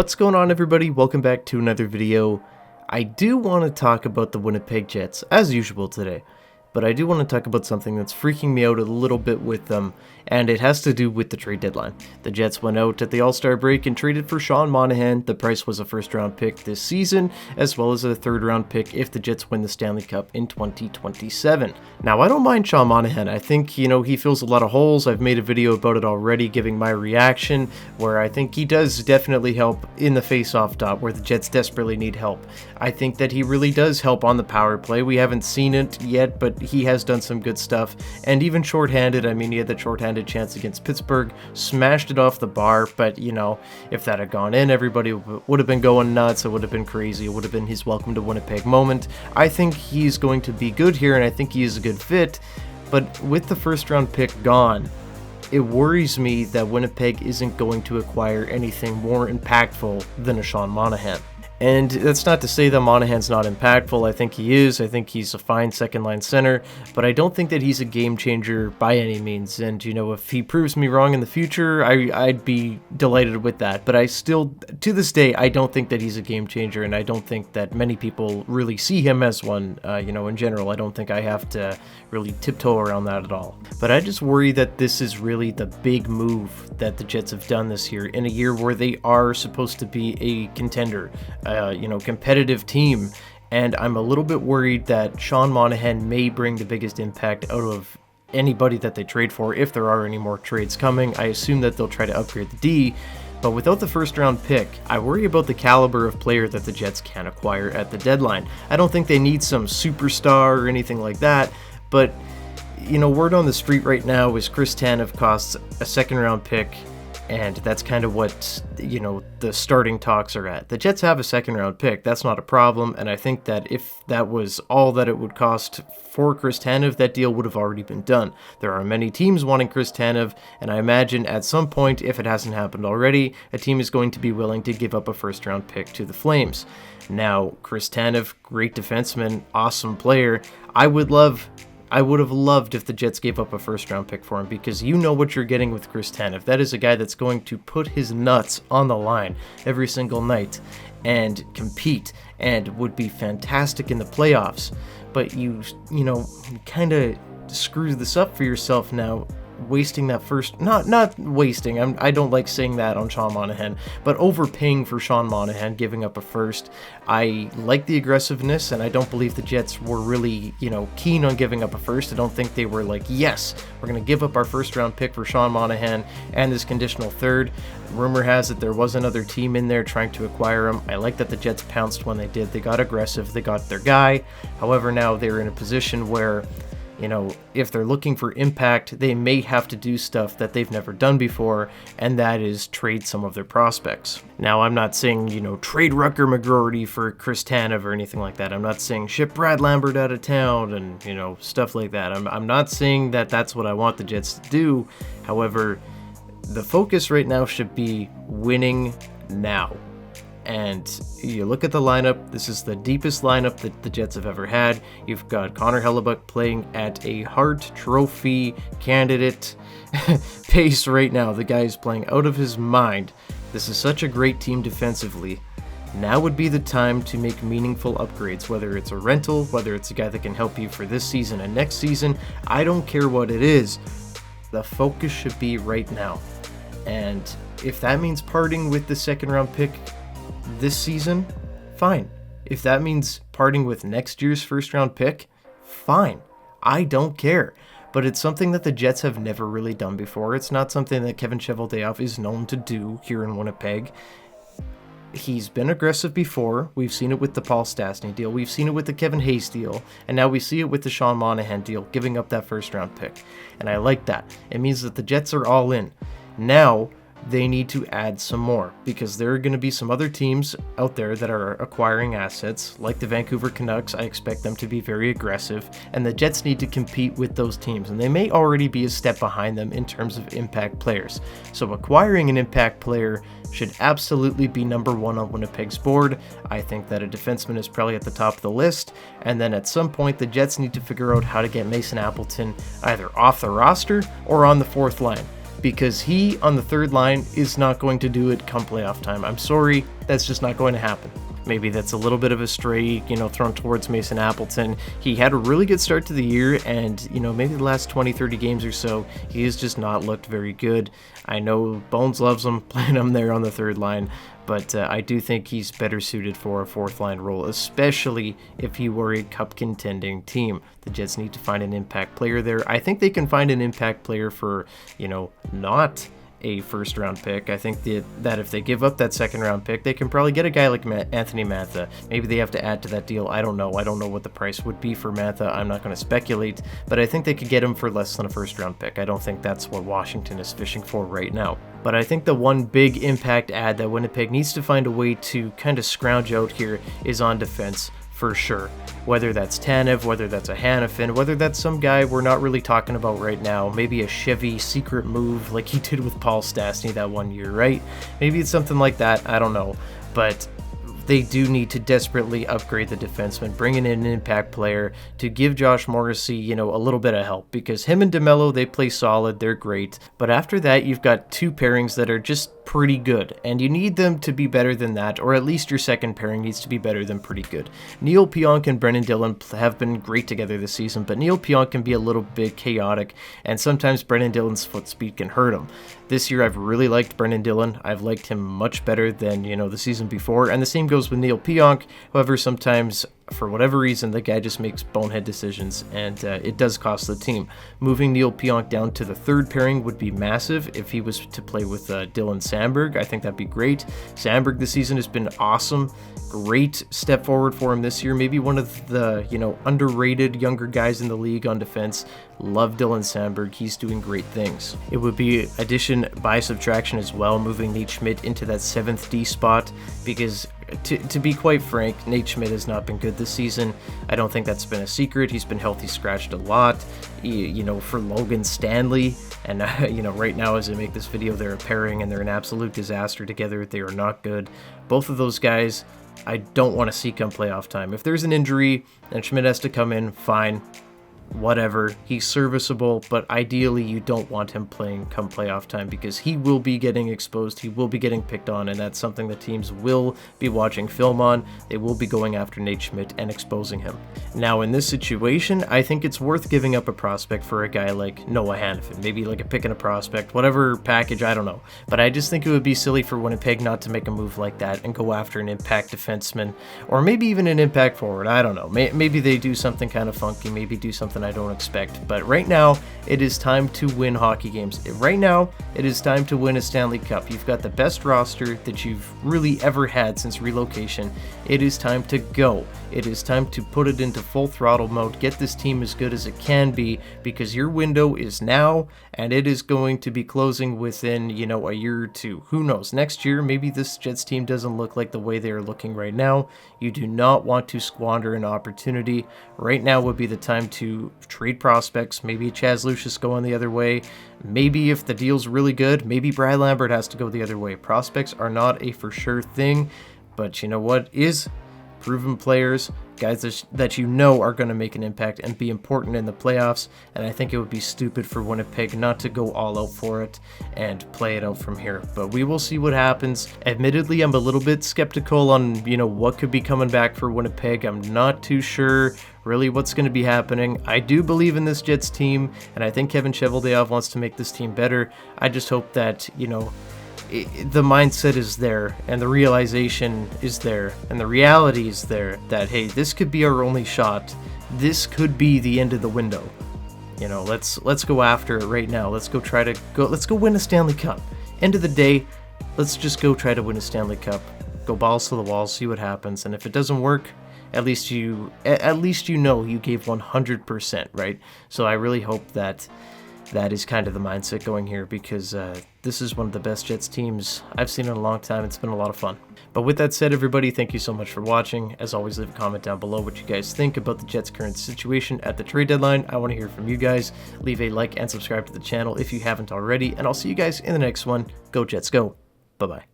What's going on, everybody? Welcome back to another video. I do want to talk about the Winnipeg Jets, as usual today, but I do want to talk about something that's freaking me out a little bit with them, and it has to do with the trade deadline. The Jets went out at the All-Star break and traded for Sean Monahan. The price was a first-round pick this season, as well as a third-round pick if the Jets win the Stanley Cup in 2027. Now, I don't mind Sean Monahan. I think, he fills a lot of holes. I've made a video about it already, giving my reaction, where I think he does definitely help in the face-off dot, where the Jets desperately need help. I think that he really does help on the power play. We haven't seen it yet, but he has done some good stuff, and even shorthanded. I mean, he had that shorthanded chance against Pittsburgh, smashed it off the bar, but if that had gone in, everybody would have been going nuts. It would have been crazy. It would have been his welcome to Winnipeg moment. I think he's going to be good here, and I think he is a good fit, but with the first round pick gone, it worries me that Winnipeg isn't going to acquire anything more impactful than a Sean Monahan. And that's not to say that Monahan's not impactful. I think he is. I think he's a fine second-line center, but I don't think that he's a game changer by any means. And, if he proves me wrong in the future, I'd be delighted with that. But I still, to this day, I don't think that he's a game changer, and I don't think that many people really see him as one. In general, I don't think I have to really tiptoe around that at all. But I just worry that this is really the big move that the Jets have done this year, in a year where they are supposed to be a contender, competitive team, and I'm a little bit worried that Sean Monahan may bring the biggest impact out of anybody that they trade for, if there are any more trades coming. I assume that they'll try to upgrade the D, but without the first round pick, I worry about the caliber of player that the Jets can acquire at the deadline. I don't think they need some superstar or anything like that, but word on the street right now is Chris Tanev costs a second round pick, and that's kind of what, the starting talks are at. The Jets have a second round pick. That's not a problem. And I think that if that was all that it would cost for Chris Tanev, that deal would have already been done. There are many teams wanting Chris Tanev, and I imagine at some point, if it hasn't happened already, a team is going to be willing to give up a first round pick to the Flames. Now, Chris Tanev, great defenseman, awesome player. I would have loved if the Jets gave up a first-round pick for him, because you know what you're getting with Chris Tanev. That is a guy that's going to put his nuts on the line every single night and compete, and would be fantastic in the playoffs. But you kind of screw this up for yourself now, wasting that first, not wasting, I don't like saying that on Sean Monahan, but overpaying for Sean Monahan, giving up a first. I like the aggressiveness, and I don't believe the Jets were really, keen on giving up a first. I don't think they were like, yes, we're going to give up our first round pick for Sean Monahan and this conditional third. Rumor has it there was another team in there trying to acquire him. I like that the Jets pounced when they did. They got aggressive, they got their guy. However, now they're in a position where if they're looking for impact, they may have to do stuff that they've never done before, and that is trade some of their prospects. Now, I'm not saying, trade Rucker McGroarty for Chris Tanev or anything like that. I'm not saying ship Brad Lambert out of town and, stuff like that. I'm not saying that that's what I want the Jets to do. However, the focus right now should be winning now. And you look at the lineup, this is the deepest lineup that the Jets have ever had. You've got Connor Hellebuck playing at a Hart Trophy candidate pace right now. The guy is playing out of his mind. This is such a great team defensively. Now would be the time to make meaningful upgrades, whether it's a rental, whether it's a guy that can help you for this season and next season. I don't care what it is. The focus should be right now. And if that means parting with the second round pick this season, fine. If that means parting with next year's first round pick, fine. I don't care. But it's something that the Jets have never really done before. It's not something that Kevin Cheveldayoff is known to do here in Winnipeg. He's been aggressive before. We've seen it with the Paul Stastny deal. We've seen it with the Kevin Hayes deal. And now we see it with the Sean Monahan deal, giving up that first round pick. And I like that. It means that the Jets are all in. Now, they need to add some more, because there are going to be some other teams out there that are acquiring assets, like the Vancouver Canucks. I expect them to be very aggressive, and the Jets need to compete with those teams, and they may already be a step behind them in terms of impact players. So acquiring an impact player should absolutely be number one on Winnipeg's board. I think that a defenseman is probably at the top of the list, and then at some point the Jets need to figure out how to get Mason Appleton either off the roster or on the fourth line. because he on the third line is not going to do it come playoff time. I'm sorry, that's just not going to happen. Maybe that's a little bit of a stray, thrown towards Mason Appleton. He had a really good start to the year, and, maybe the last 20, 30 games or so, he has just not looked very good. I know Bones loves him, playing him there on the third line, but I do think he's better suited for a fourth line role, especially if he were a cup contending team. The Jets need to find an impact player there. I think they can find an impact player for, not a first round pick. I think that if they give up that second round pick, they can probably get a guy like Anthony Mantha. Maybe they have to add to that deal. I don't know what the price would be for Mantha. I'm not going to speculate, but I think they could get him for less than a first round pick. I don't think that's what Washington is fishing for right now. But I think the one big impact ad that Winnipeg needs to find a way to kind of scrounge out here is on defense. For sure. Whether that's Tanev, whether that's a Hanifin, whether that's some guy we're not really talking about right now, maybe a Chevy secret move like he did with Paul Stastny that one year, right? Maybe it's something like that, I don't know. But they do need to desperately upgrade the defenseman, bringing in an impact player to give Josh Morrissey, a little bit of help, because him and DeMello, they play solid, they're great. But after that, you've got two pairings that are just pretty good, and you need them to be better than that, or at least your second pairing needs to be better than pretty good. Neil Pionk and Brendan Dillon have been great together this season, but Neil Pionk can be a little bit chaotic, and sometimes Brendan Dillon's foot speed can hurt him. This year I've really liked Brendan Dillon. I've liked him much better than, the season before, and the same goes with Neil Pionk. However, sometimes for whatever reason, the guy just makes bonehead decisions, and it does cost the team. Moving Neil Pionk down to the third pairing would be massive if he was to play with Dylan Sandberg. I think that'd be great. Sandberg this season has been awesome. Great step forward for him this year. Maybe one of the, underrated younger guys in the league on defense. Love Dylan Sandberg. He's doing great things. It would be addition by subtraction as well, moving Nate Schmidt into that 7th D spot, because to be quite frank, Nate Schmidt has not been good this season. I don't think that's been a secret. He's been healthy scratched a lot, for Logan Stanley. And, right now as I make this video, they're a pairing and they're an absolute disaster together. They are not good. Both of those guys, I don't want to see come playoff time. If there's an injury and Schmidt has to come in, fine. Whatever, he's serviceable, but ideally you don't want him playing come playoff time, because he will be getting exposed, he will be getting picked on, and that's something the teams will be watching film on. They will be going after Nate Schmidt and exposing him. Now in this situation, I think it's worth giving up a prospect for a guy like Noah Hanifin, maybe like a pick and a prospect, whatever package, I don't know. But I just think it would be silly for Winnipeg not to make a move like that and go after an impact defenseman, or maybe even an impact forward, I don't know. Maybe they do something kind of funky, maybe do something I don't expect. But right now, it is time to win hockey games. Right now, it is time to win a Stanley Cup. You've got the best roster that you've really ever had since relocation. It is time to go. It is time to put it into full throttle mode, get this team as good as it can be, because your window is now, and it is going to be closing within, a year or two. Who knows? Next year, maybe this Jets team doesn't look like the way they are looking right now. You do not want to squander an opportunity. Right now would be the time to trade prospects. Maybe Chaz Lucius going the other way. Maybe if the deal's really good, maybe Brad Lambert has to go the other way. Prospects are not a for sure thing, but you know what is? Proven players, guys that are going to make an impact and be important in the playoffs, and I think it would be stupid for Winnipeg not to go all out for it and play it out from here. But we will see what happens. Admittedly, I'm a little bit skeptical on, what could be coming back for Winnipeg. I'm not too sure really what's going to be happening. I do believe in this Jets team, and I think Kevin Cheveldayoff wants to make this team better. I just hope that, the mindset is there, and the realization is there, and the reality is there that, hey, this could be our only shot. This could be the end of the window. Let's go after it right now. Let's go win a Stanley Cup. End of the day, let's just go try to win a Stanley Cup. Go balls to the wall, see what happens, and if it doesn't work, at least you know you gave 100%, right? So I really hope that is kind of the mindset going here, because this is one of the best Jets teams I've seen in a long time. It's been a lot of fun. But with that said, everybody, thank you so much for watching. As always, leave a comment down below what you guys think about the Jets' current situation at the trade deadline. I want to hear from you guys. Leave a like and subscribe to the channel if you haven't already, and I'll see you guys in the next one. Go Jets, go. Bye-bye.